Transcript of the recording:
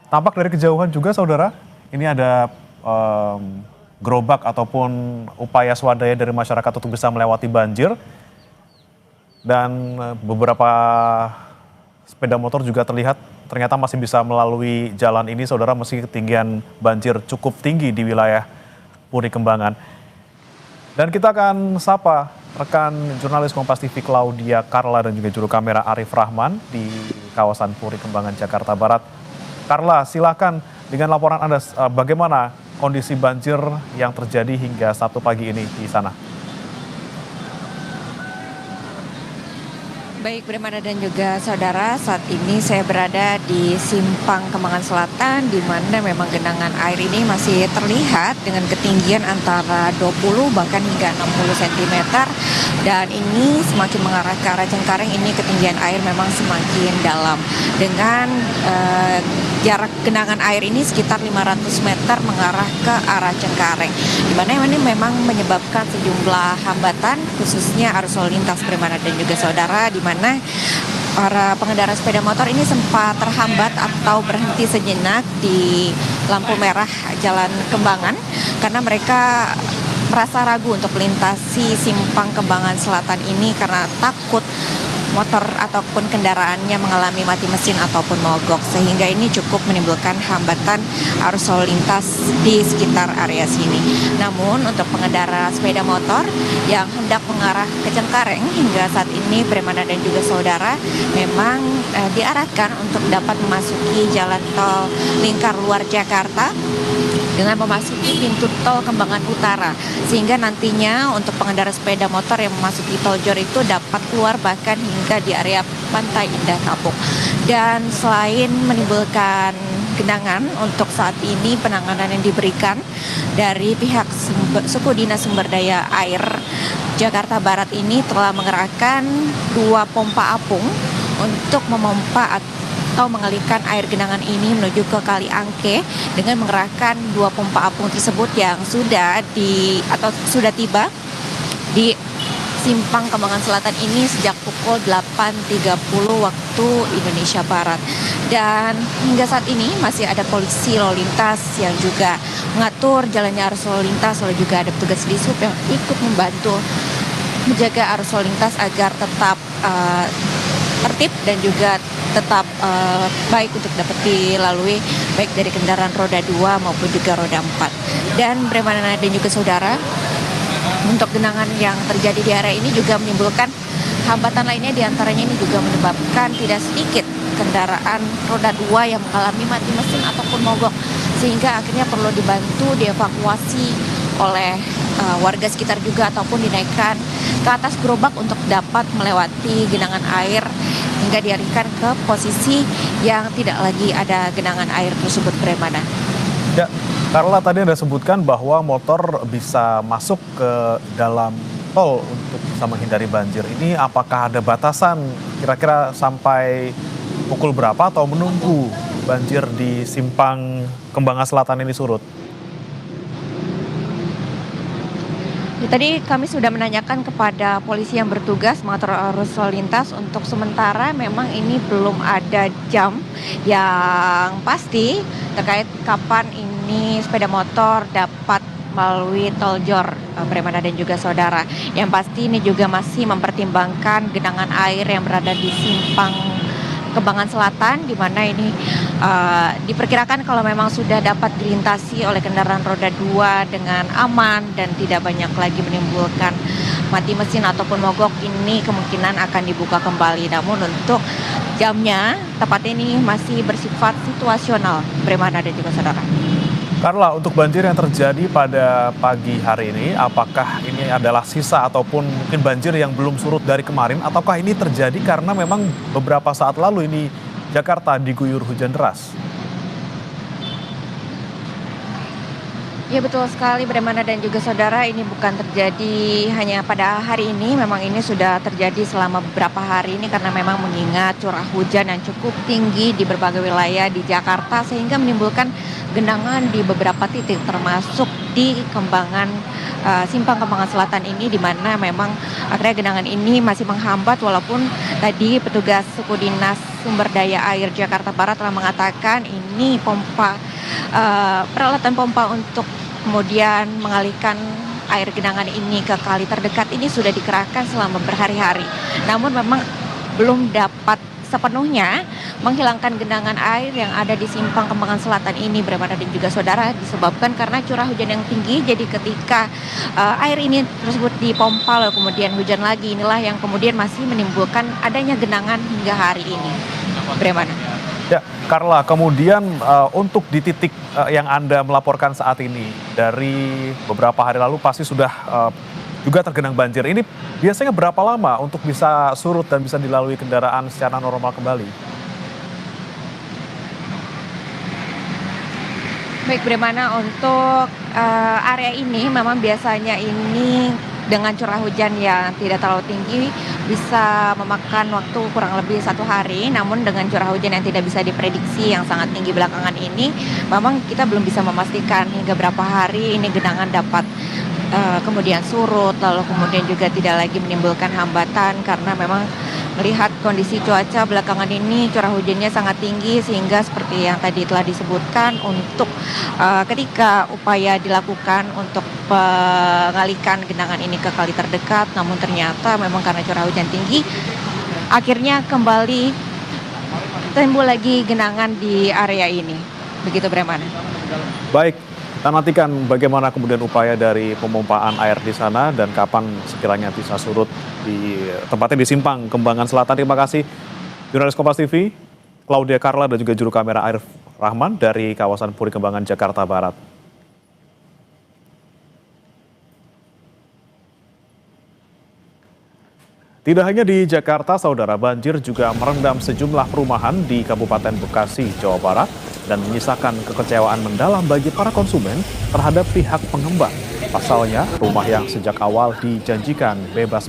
Tampak dari kejauhan juga saudara, ini ada gerobak ataupun upaya swadaya dari masyarakat untuk bisa melewati banjir. Dan beberapa sepeda motor juga terlihat ternyata masih bisa melalui jalan ini saudara meski ketinggian banjir cukup tinggi di wilayah Puri Kembangan. Dan kita akan sapa rekan jurnalis Kompas TV Claudia Carla dan juga juru kamera Arif Rahman di kawasan Puri Kembangan, Jakarta Barat. Carla, silakan dengan laporan Anda bagaimana kondisi banjir yang terjadi hingga Sabtu pagi ini di sana. Baik, Brimana dan juga saudara, saat ini saya berada di Simpang Kembangan Selatan, di mana memang genangan air ini masih terlihat dengan ketinggian antara 20 bahkan hingga 60 cm. Dan ini semakin mengarah ke arah Cengkareng, ini ketinggian air memang semakin dalam. Dengan jarak genangan air ini sekitar 500 meter mengarah ke arah Cengkareng. Di mana ini memang menyebabkan sejumlah hambatan, khususnya arus lalu lintas, Brimana dan juga saudara, di mana para pengendara sepeda motor ini sempat terhambat atau berhenti sejenak di lampu merah Jalan Kembangan karena mereka merasa ragu untuk melintasi Simpang Kembangan Selatan ini karena takut motor ataupun kendaraannya mengalami mati mesin ataupun mogok, sehingga ini cukup menimbulkan hambatan arus lalu lintas di sekitar area sini. Namun untuk pengendara sepeda motor yang hendak mengarah ke Cengkareng hingga saat ini Brimana dan juga saudara memang diarahkan untuk dapat memasuki jalan tol lingkar luar Jakarta dengan memasuki pintu tol Kembangan Utara, sehingga nantinya untuk pengendara sepeda motor yang memasuki tol Jor itu dapat keluar bahkan hingga di area Pantai Indah Kapuk. Dan selain menimbulkan genangan, untuk saat ini penanganan yang diberikan dari pihak Suku Dinas Sumber Daya Air Jakarta Barat ini telah mengerahkan 2 pompa apung untuk memompa atau mengalirkan air genangan ini menuju ke Kali Angke dengan mengerahkan 2 pompa apung tersebut yang sudah tiba di Simpang Kembangan Selatan ini sejak pukul 8.30 waktu Indonesia Barat. Dan hingga saat ini masih ada polisi lalu lintas yang juga mengatur jalannya arus lalu lintas, lalu juga ada petugas Dishub yang ikut membantu menjaga arus lalu lintas agar tetap tertib dan juga tetap baik untuk dapat dilalui baik dari kendaraan roda 2 maupun juga roda 4. Dan Brimana dan juga saudara, untuk genangan yang terjadi di area ini juga menimbulkan hambatan lainnya, diantaranya ini juga menyebabkan tidak sedikit kendaraan roda 2 yang mengalami mati mesin ataupun mogok, sehingga akhirnya perlu dibantu dievakuasi oleh warga sekitar juga ataupun dinaikkan ke atas gerobak untuk dapat melewati genangan air hingga dialihkan ke posisi yang tidak lagi ada genangan air tersebut, Brimana. Ya, Carla, tadi Anda sebutkan bahwa motor bisa masuk ke dalam tol untuk bisa menghindari banjir. Ini apakah ada batasan kira-kira sampai pukul berapa atau menunggu banjir di Simpang Kembangan Selatan ini surut? Tadi kami sudah menanyakan kepada polisi yang bertugas mengatur arus lalu lintas. Untuk sementara memang ini belum ada jam yang pasti terkait kapan ini sepeda motor dapat melalui tol Jor, Brimana dan juga saudara. Yang pasti ini juga masih mempertimbangkan genangan air yang berada di Simpang Kembangan Selatan, di mana ini diperkirakan kalau memang sudah dapat dilintasi oleh kendaraan roda 2 dengan aman dan tidak banyak lagi menimbulkan mati mesin ataupun mogok, ini kemungkinan akan dibuka kembali. Namun untuk jamnya tepatnya ini masih bersifat situasional, Brimana dan juga saudara. Carla, untuk banjir yang terjadi pada pagi hari ini, apakah ini adalah sisa ataupun mungkin banjir yang belum surut dari kemarin, ataukah ini terjadi karena memang beberapa saat lalu ini Jakarta diguyur hujan deras? Ya, betul sekali, Brimana dan juga saudara, ini bukan terjadi hanya pada hari ini, memang ini sudah terjadi selama beberapa hari ini karena memang mengingat curah hujan yang cukup tinggi di berbagai wilayah di Jakarta, sehingga menimbulkan genangan di beberapa titik termasuk di Simpang Kembangan Selatan ini, di mana memang akhirnya genangan ini masih menghambat walaupun tadi petugas suku dinas sumber daya air Jakarta Barat telah mengatakan ini peralatan pompa untuk kemudian mengalihkan air genangan ini ke kali terdekat ini sudah dikerahkan selama berhari-hari. Namun memang belum dapat sepenuhnya menghilangkan genangan air yang ada di Simpang Kembangan Selatan ini, Bremana dan juga saudara, disebabkan karena curah hujan yang tinggi. Jadi ketika air ini tersebut dipompa lalu kemudian hujan lagi, inilah yang kemudian masih menimbulkan adanya genangan hingga hari ini, Bremana. Ya, Carla, kemudian untuk di titik yang Anda melaporkan saat ini, dari beberapa hari lalu pasti sudah juga tergenang banjir. Ini biasanya berapa lama untuk bisa surut dan bisa dilalui kendaraan secara normal kembali? Baik, Bremana, untuk area ini memang biasanya ini dengan curah hujan yang tidak terlalu tinggi bisa memakan waktu kurang lebih 1 hari. Namun dengan curah hujan yang tidak bisa diprediksi yang sangat tinggi belakangan ini, memang kita belum bisa memastikan hingga berapa hari ini genangan dapat kemudian surut, lalu kemudian juga tidak lagi menimbulkan hambatan karena memang melihat kondisi cuaca belakangan ini curah hujannya sangat tinggi, sehingga seperti yang tadi telah disebutkan untuk ketika upaya dilakukan untuk mengalihkan genangan ini ke kali terdekat, namun ternyata memang karena curah hujan tinggi akhirnya kembali timbul lagi genangan di area ini. Begitu, Bremana. Baik, kita nantikan bagaimana kemudian upaya dari pemompaan air di sana dan kapan sekiranya bisa surut di tempatnya di Simpang Kembangan Selatan. Terima kasih jurnalis Kompas TV, Claudia Carla, dan juga juru kamera Arif Rahman dari kawasan Puri Kembangan, Jakarta Barat. Tidak hanya di Jakarta, saudara, banjir juga merendam sejumlah perumahan di Kabupaten Bekasi, Jawa Barat, dan menyisakan kekecewaan mendalam bagi para konsumen terhadap pihak pengembang. Pasalnya, rumah yang sejak awal dijanjikan bebas